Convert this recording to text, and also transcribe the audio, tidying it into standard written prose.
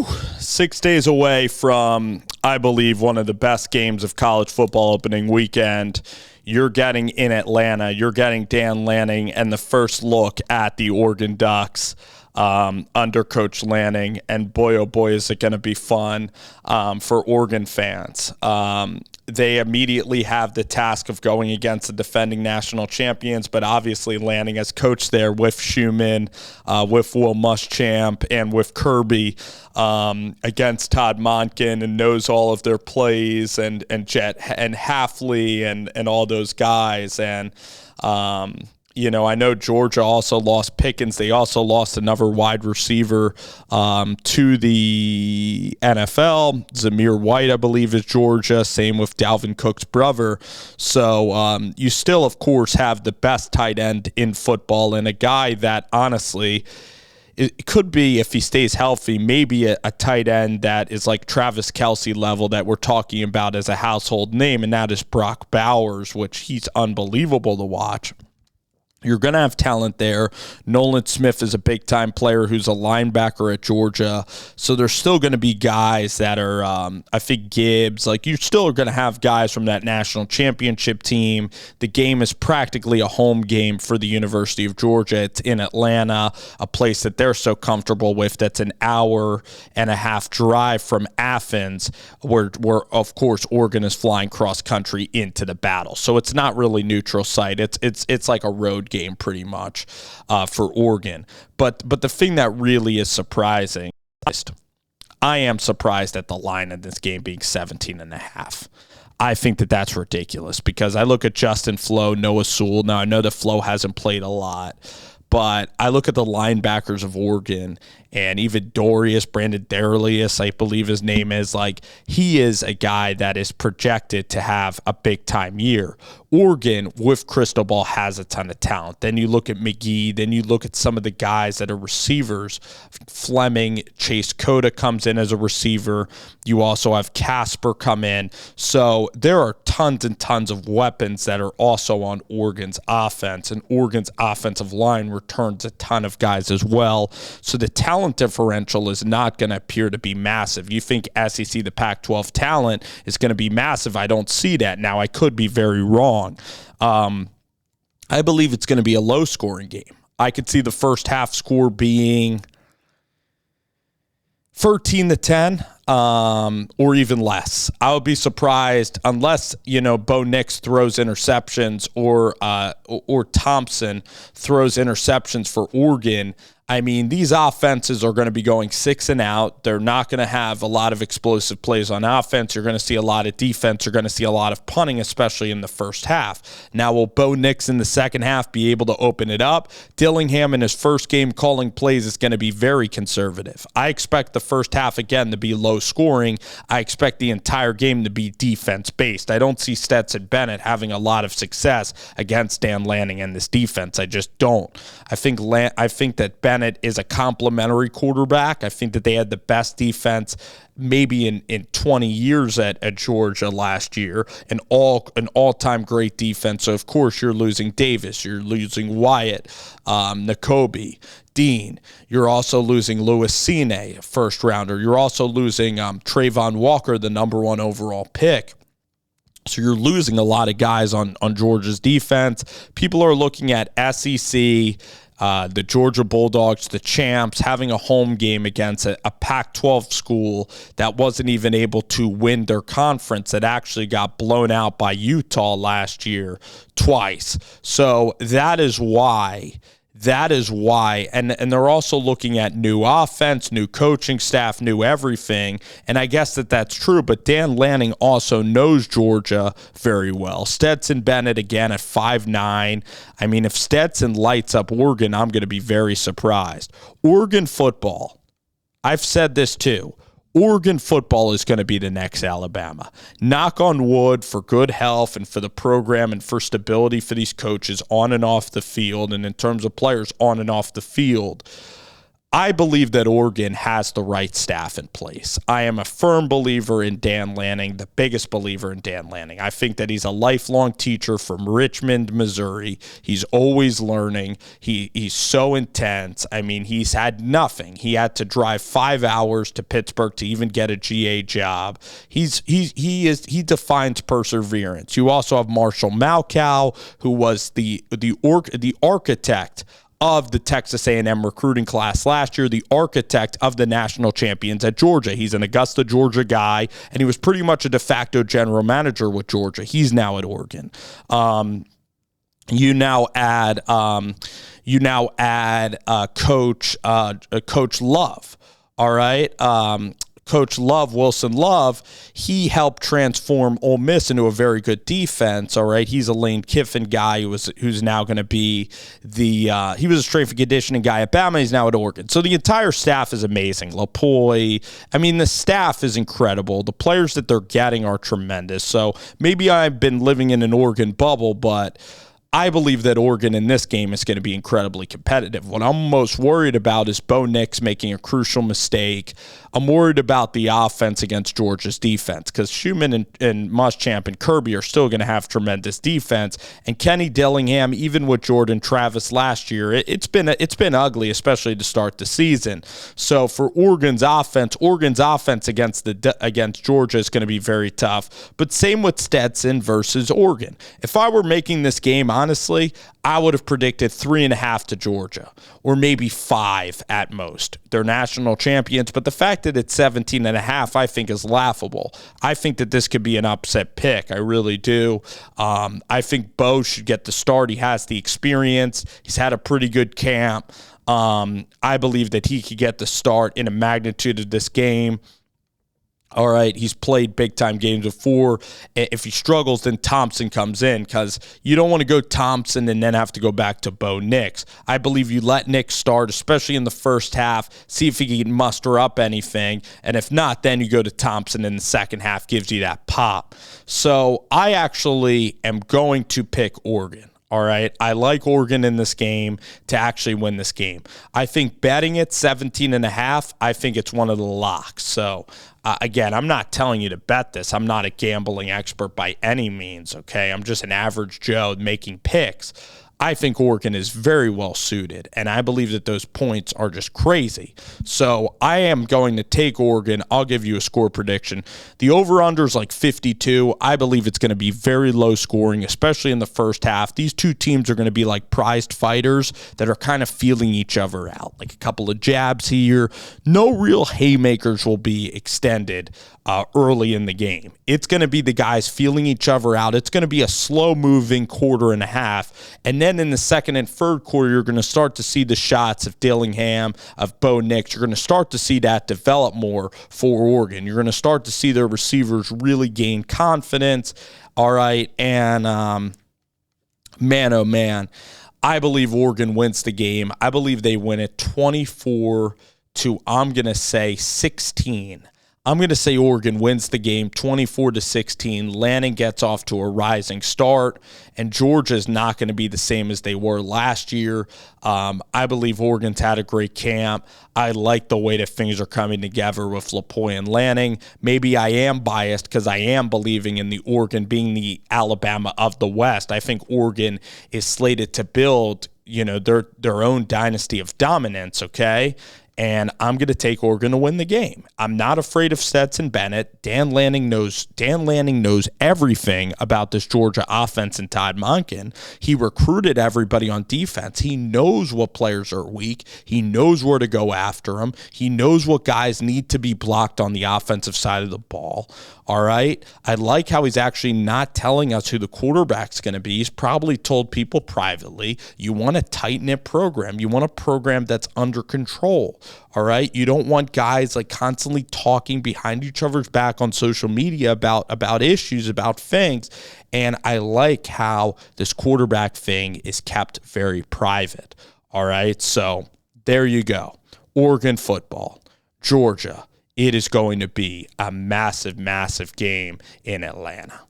6 days away from, I believe, one of the best games of college football opening weekend. You're getting in Atlanta. You're getting Dan Lanning and the first look at the Oregon Ducks under Coach Lanning. And boy, oh boy, is it going to be fun for Oregon fans. They immediately have the task of going against the defending national champions, but obviously Lanning has coached there with Schumann, with Will Muschamp, and with Kirby against Todd Monken, and knows all of their plays, and Jet and Hafley and all those guys. And I know Georgia also lost Pickens. They also lost another wide receiver to the NFL. Zamir White, I believe, is Georgia. Same with Dalvin Cook's brother. So you still, of course, have the best tight end in football, and a guy that, honestly, it could be, if he stays healthy, maybe a tight end that is like Travis Kelce level that we're talking about as a household name, and that is Brock Bowers, which he's unbelievable to watch. You're going to have talent there. Nolan Smith is a big-time player who's a linebacker at Georgia. So there's still going to be guys that are, I think Gibbs, you still are going to have guys from that national championship team. The game is practically a home game for the University of Georgia. It's in Atlanta, a place that they're so comfortable with. That's an hour and a half drive from Athens, where of course, Oregon is flying cross-country into the battle. So it's not really neutral site. It's like a road game pretty much for Oregon. But the thing that really is surprising, I am surprised at the line in this game being 17.5. I think that that's ridiculous, because I look at Justin Flo, Noah Sewell. Now, I know that Flo hasn't played a lot, but I look at the linebackers of Oregon, and even Brandon Derelius, I believe his name is, he is a guy that is projected to have a big-time year. Oregon, with Cristobal, has a ton of talent. Then you look at McGee. Then you look at some of the guys that are receivers. Fleming, Chase Cota comes in as a receiver. You also have Casper come in. So there are tons and tons of weapons that are also on Oregon's offense, and Oregon's offensive line returns a ton of guys as well. So the talent differential is not going to appear to be massive. You think SEC, the Pac-12 talent, is going to be massive. I don't see that. Now, I could be very wrong. I believe it's going to be a low-scoring game. I could see the first half score being 13-10, or even less. I would be surprised unless, Bo Nix throws interceptions or Thompson throws interceptions for Oregon. I mean, these offenses are going to be going 6 and out. They're not going to have a lot of explosive plays on offense. You're going to see a lot of defense. You're going to see a lot of punting, especially in the first half. Now, will Bo Nix in the second half be able to open it up? Dillingham in his first game calling plays is going to be very conservative. I expect the first half, again, to be low scoring. I expect the entire game to be defense-based. I don't see Stetson Bennett having a lot of success against Dan Lanning and this defense. I just don't. I think that Bennett is a complimentary quarterback. I think that they had the best defense maybe in 20 years at Georgia last year, an all-time great defense. So, of course, you're losing Davis. You're losing Wyatt, Nakobe, Dean. You're also losing Louis Cine, a first-rounder. You're also losing Trayvon Walker, the number 1 overall pick. So you're losing a lot of guys on Georgia's defense. People are looking at SEC, the Georgia Bulldogs, the champs, having a home game against a Pac-12 school that wasn't even able to win their conference, that actually got blown out by Utah last year twice. So that is why, and they're also looking at new offense, new coaching staff, new everything, and I guess that's true, but Dan Lanning also knows Georgia very well. Stetson Bennett, again, at 5'9". I mean, if Stetson lights up Oregon, I'm going to be very surprised. Oregon football, I've said this too, Oregon football is going to be the next Alabama. Knock on wood for good health and for the program and for stability for these coaches on and off the field, and in terms of players on and off the field. I believe that Oregon has the right staff in place. I am a firm believer in Dan Lanning, the biggest believer in Dan Lanning. I think that he's a lifelong teacher from Richmond, Missouri. He's always learning. He's so intense. I mean, he's had nothing. He had to drive 5 hours to Pittsburgh to even get a GA job. He defines perseverance. You also have Marshall Malkow, who was the architect of the Texas A&M recruiting class last year, the architect of the national champions at Georgia. He's an Augusta, Georgia guy, and he was pretty much a de facto general manager with Georgia. He's now at Oregon. You now add Coach Love. All right. Coach Love, Wilson Love, he helped transform Ole Miss into a very good defense. All right, he's a Lane Kiffin guy who's now going to be he was a strength and conditioning guy at Bama. He's now at Oregon. So the entire staff is amazing. LaPoy, I mean, the staff is incredible. The players that they're getting are tremendous. So maybe I've been living in an Oregon bubble, but I believe that Oregon in this game is going to be incredibly competitive. What I'm most worried about is Bo Nix making a crucial mistake. I'm worried about the offense against Georgia's defense because Schumann and Muschamp and Kirby are still going to have tremendous defense. And Kenny Dillingham, even with Jordan Travis last year, it's been ugly, especially to start the season. So for Oregon's offense against Georgia is going to be very tough. But same with Stetson versus Oregon. If I were making this game, honestly, I would have predicted 3.5 to Georgia, or maybe 5 at most. They're national champions, but the fact that it's 17.5, I think, is laughable. I think that this could be an upset pick. I really do. I think Bo should get the start. He has the experience. He's had a pretty good camp. I believe that he could get the start in a magnitude of this game. All right, he's played big-time games before. If he struggles, then Thompson comes in because you don't want to go Thompson and then have to go back to Bo Nix. I believe you let Nix start, especially in the first half, see if he can muster up anything. And if not, then you go to Thompson in the second half, gives you that pop. So I actually am going to pick Oregon. All right, I like Oregon in this game to actually win this game. I think betting it 17.5, I think it's one of the locks. So, again, I'm not telling you to bet this. I'm not a gambling expert by any means, okay? I'm just an average Joe making picks. I think Oregon is very well suited, and I believe that those points are just crazy. So I am going to take Oregon. I'll give you a score prediction. The over-under is like 52. I believe it's going to be very low scoring, especially in the first half. These two teams are going to be like prized fighters that are kind of feeling each other out, like a couple of jabs here. No real haymakers will be extended early in the game. It's going to be the guys feeling each other out. It's going to be a slow-moving quarter and a half, and then in the second and third quarter, you're going to start to see the shots of Dillingham, of Bo Nix. You're going to start to see that develop more for Oregon. You're going to start to see their receivers really gain confidence. All right, and man, oh man, I believe Oregon wins the game. I believe they win it 24 to, I'm going to say, 16. I'm going to say Oregon wins the game 24-16. Lanning gets off to a rising start, and Georgia's not going to be the same as they were last year. I believe Oregon's had a great camp. I like the way that things are coming together with LaPoy and Lanning. Maybe I am biased because I am believing in the Oregon being the Alabama of the West. I think Oregon is slated to build, their own dynasty of dominance, okay? And I'm going to take Oregon to win the game. I'm not afraid of Stetson Bennett. Dan Lanning knows everything about this Georgia offense and Todd Monken. He recruited everybody on defense. He knows what players are weak. He knows where to go after them. He knows what guys need to be blocked on the offensive side of the ball. All right. I like how he's actually not telling us who the quarterback's going to be. He's probably told people privately, you want a tight-knit program. You want a program that's under control. All right. You don't want guys like constantly talking behind each other's back on social media about issues, about things. And I like how this quarterback thing is kept very private. All right. So there you go. Oregon football, Georgia. It is going to be a massive, massive game in Atlanta.